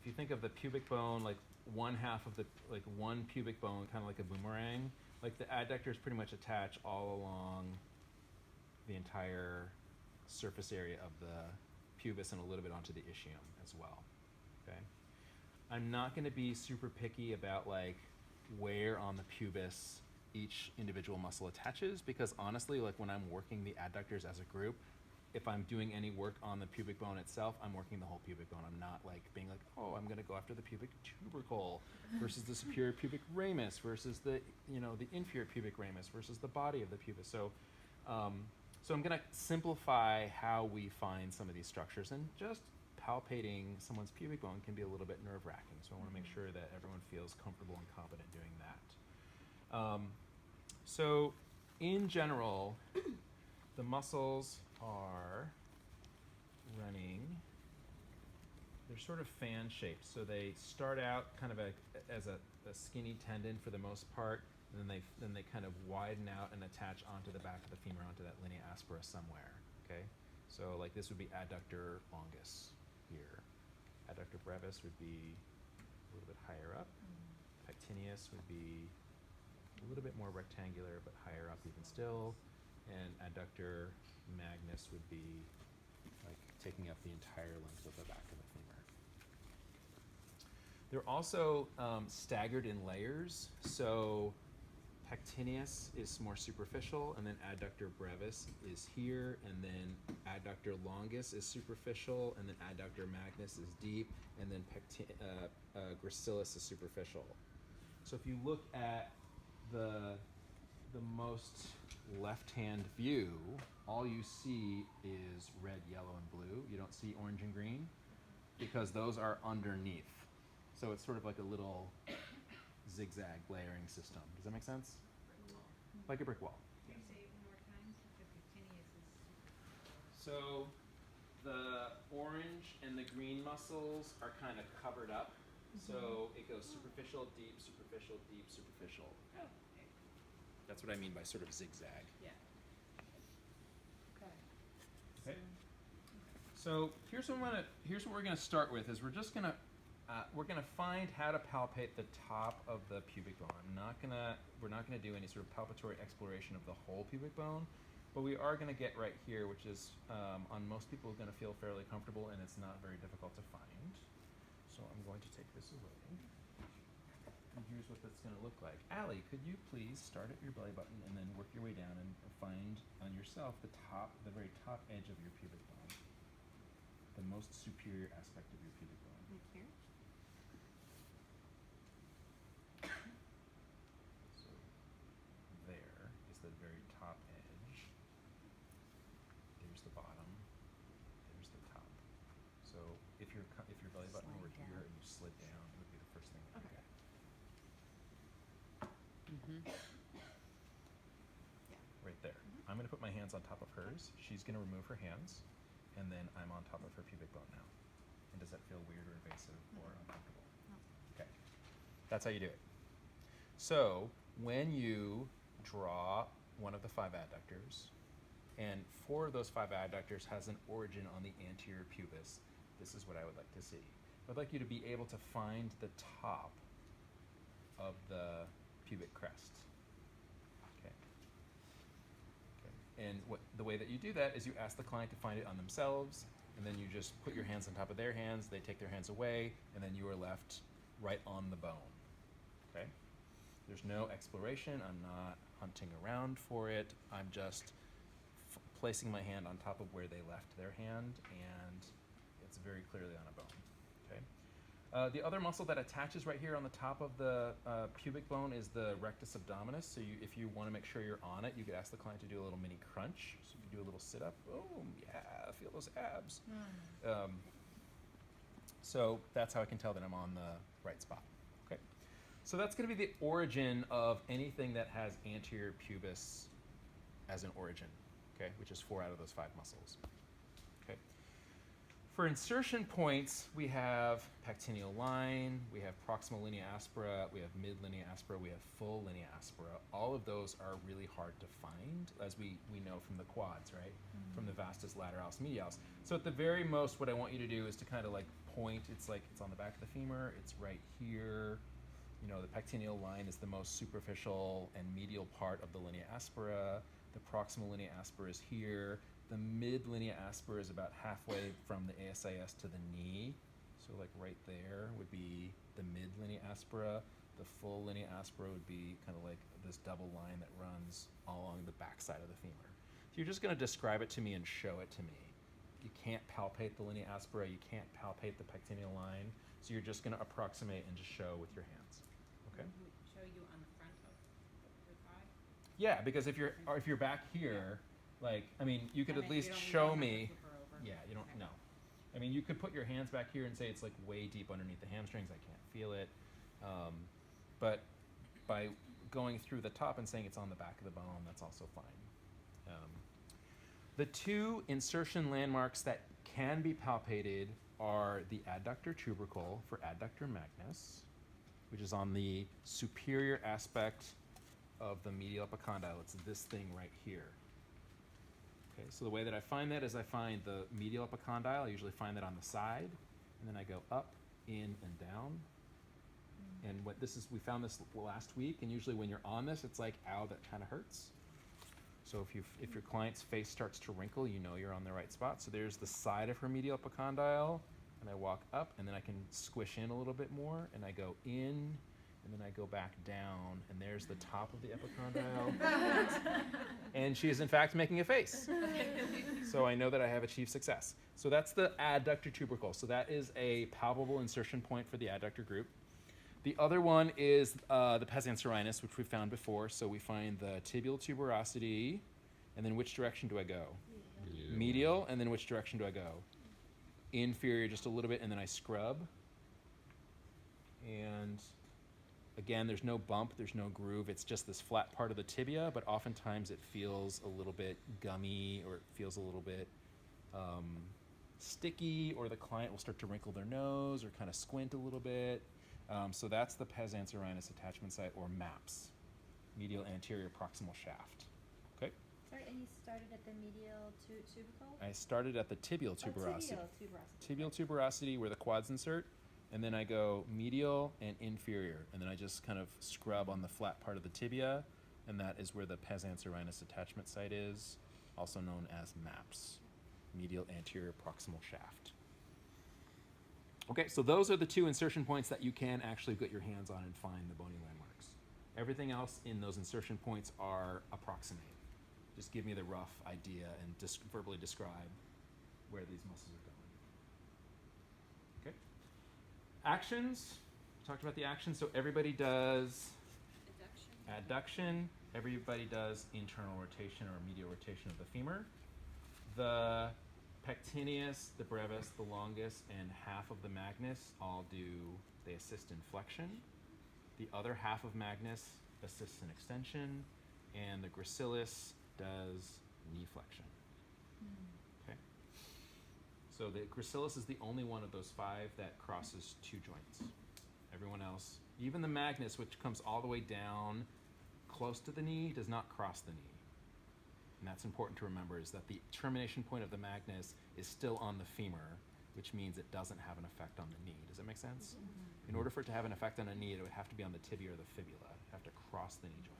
you think of the pubic bone, like one half of the, like one pubic bone, kind of like a boomerang, like the adductors pretty much attach all along the entire surface area of the pubis and a little bit onto the ischium as well, okay? I'm not gonna be super picky about like where on the pubis each individual muscle attaches, because honestly, like when I'm working the adductors as a group, if I'm doing any work on the pubic bone itself, I'm working the whole pubic bone. I'm not like being like, oh, I'm gonna go after the pubic tubercle versus the superior pubic ramus versus the, you know, the inferior pubic ramus versus the body of the pubis. So, so I'm gonna simplify how we find some of these structures, and just palpating someone's pubic bone can be a little bit nerve-wracking. So I wanna make sure that everyone feels comfortable and confident doing that. So in general, the muscles are running, they're sort of fan shaped. So they start out kind of as a skinny tendon for the most part, and then they kind of widen out and attach onto the back of the femur, onto that linea aspera somewhere, okay? So like this would be adductor longus here. Adductor brevis would be a little bit higher up. Pectineus would be a little bit more rectangular, but higher up even still. And adductor magnus would be like taking up the entire length of the back of the femur. They're also staggered in layers. So pectineus is more superficial, and then adductor brevis is here, and then adductor longus is superficial, and then adductor magnus is deep, and then gracilis is superficial. So if you look at the most left-hand view, all you see is red, yellow, and blue. You don't see orange and green, because those are underneath. So it's sort of like a little zigzag layering system. Does that make sense? Brick wall. Like a brick wall. Can you say it one more time? The pectineus is So the orange and the green muscles are kind of covered up. So it goes superficial, deep, superficial, deep, superficial. oh, okay. That's what I mean by sort of zigzag. Yeah. Okay. Okay. So here's what we're gonna start with. Is we're gonna find how to palpate the top of the pubic bone. We're not gonna do any sort of palpatory exploration of the whole pubic bone, but we are gonna get right here, which is on most people gonna feel fairly comfortable, and it's not very difficult to find. So I'm going to take this away. And here's what that's going to look like. Allie, could you please start at your belly button and then work your way down and find on yourself the very top edge of your pubic bone, the most superior aspect of your pubic bone. Like here? So there is the very top edge. There's the bottom. There's the top. So if your belly button Slide were here down. and you slid down, it would be the first thing that you Okay. get. Yeah. Right there. I'm going to put my hands on top of hers. She's going to remove her hands, and then I'm on top of her pubic bone now. And does that feel weird or invasive or uncomfortable? No. Okay. That's how you do it. So when you draw one of the 5 adductors, and 4 of those 5 adductors has an origin on the anterior pubis, this is what I would like to see. I'd like you to be able to find the top of the pubic crest. Okay. And the way that you do that is you ask the client to find it on themselves, and then you just put your hands on top of their hands, they take their hands away, and then you are left right on the bone. Okay? There's no exploration. I'm not hunting around for it. I'm just placing my hand on top of where they left their hand, and it's very clearly on a bone. Okay. The other muscle that attaches right here on the top of the pubic bone is the rectus abdominis. So if you want to make sure you're on it, you could ask the client to do a little mini crunch. So you can do a little sit up. Boom, yeah, feel those abs. So that's how I can tell that I'm on the right spot. Okay. So that's going to be the origin of anything that has anterior pubis as an origin, okay, which is 4 out of those 5 muscles. Okay. For insertion points, we have pectineal line, we have proximal linea aspera, we have mid linea aspera, we have full linea aspera. All of those are really hard to find, as we know from the quads, right? From the vastus lateralis medialis. So at the very most, what I want you to do is to kind of like point, it's like it's on the back of the femur, it's right here. You know, the pectineal line is the most superficial and medial part of the linea aspera. The proximal linea aspera is here. The mid linea aspera is about halfway from the ASIS to the knee. So like right there would be the mid linea aspera. The full linea aspera would be kind of like this double line that runs all along the backside of the femur. So you're just going to describe it to me and show it to me. You can't palpate the linea aspera, you can't palpate the pectineal line, so you're just going to approximate and just show with your hands. Okay? Show you on the front of your thigh? Yeah, because if you're back here, like, I mean, you could I at mean, least you don't show have to me. flip her over. Yeah, you don't Okay. know. I mean, you could put your hands back here and say it's like way deep underneath the hamstrings. I can't feel it. But by going through the top and saying it's on the back of the bone, that's also fine. The two insertion landmarks that can be palpated are the adductor tubercle for adductor magnus, which is on the superior aspect of the medial epicondyle. It's this thing right here. Okay, so the way that I find that is I find the medial epicondyle. I usually find that on the side, and then I go up, in, and down. And what this is, we found this last week, and usually when you're on this, it's like, ow, that kind of hurts. So if your client's face starts to wrinkle, you know you're on the right spot. So there's the side of her medial epicondyle, and I walk up, and then I can squish in a little bit more, and I go in, and then I go back down, and there's the top of the epicondyle. And she is in fact making a face. So I know that I have achieved success. So that's the adductor tubercle. So that is a palpable insertion point for the adductor group. The other one is the pes anserinus, which we found before. So we find the tibial tuberosity, and then which direction do I go? Medial, and then which direction do I go? Inferior just a little bit, and then I scrub. And again, there's no bump, there's no groove. It's just this flat part of the tibia, but oftentimes it feels a little bit gummy, or it feels a little bit sticky, or the client will start to wrinkle their nose or kind of squint a little bit. So that's the pes anserinus attachment site, or MAPS, medial anterior proximal shaft. Okay? Sorry, and you started at the medial tubercle? I started at the tibial tuberosity. Oh, tibial tuberosity. Tibial tuberosity, where the quads insert, and then I go medial and inferior, and then I just kind of scrub on the flat part of the tibia, and that is where the pes anserinus attachment site is, also known as MAPS, medial anterior proximal shaft. Okay, so those are the two insertion points that you can actually get your hands on and find the bony landmarks. Everything else in those insertion points are approximate. Just give me the rough idea and verbally describe where these muscles are going. Okay. Actions. We talked about the actions. So everybody does adduction. Everybody does internal rotation or medial rotation of the femur. The pectineus, the brevis, the longus, and half of the magnus they assist in flexion. The other half of magnus assists in extension, and the gracilis does knee flexion. Okay. So the gracilis is the only one of those five that crosses two joints. Everyone else, even the magnus, which comes all the way down close to the knee, does not cross the knee. And that's important to remember, is that the termination point of the magnus is still on the femur, which means it doesn't have an effect on the knee. Does that make sense? In order for it to have an effect on a knee, it would have to be on the tibia or the fibula. It would have to cross the knee joint.